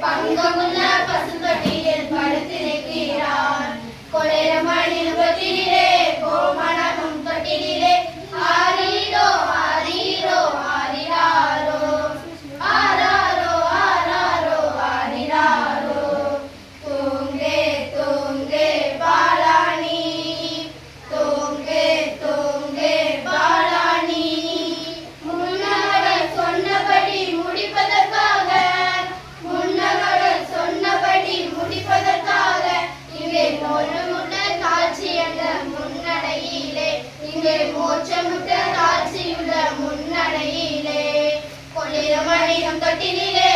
பங்கமுள்ள பசுந்தொட்டியில் படுத்திருக்கிறான். கொலைரமணின் தொட்டிலே கோமணமும் தொட்டிலே ஆரீரோ ஆரீரோ ஆரிராரோ ஆராரோ ஆராரோ ஆரிராரோ. தூங்கே தூங்கே பாலாணி தூங்கே தூங்கே பாலாணி. முன்னவர்கள் சொன்னபடி முடிப்பதற்காக முன்னவர்கள் சொன்னபடி முடிப்பதற்காக இங்கே மோட்சமுட்ட காட்சியந்த முன்னடையிலே இங்கே மோட்சமுட்ட காட்சியுள்ள முன்னடையிலே. கொள்ளிரமணியம் தொட்டிலே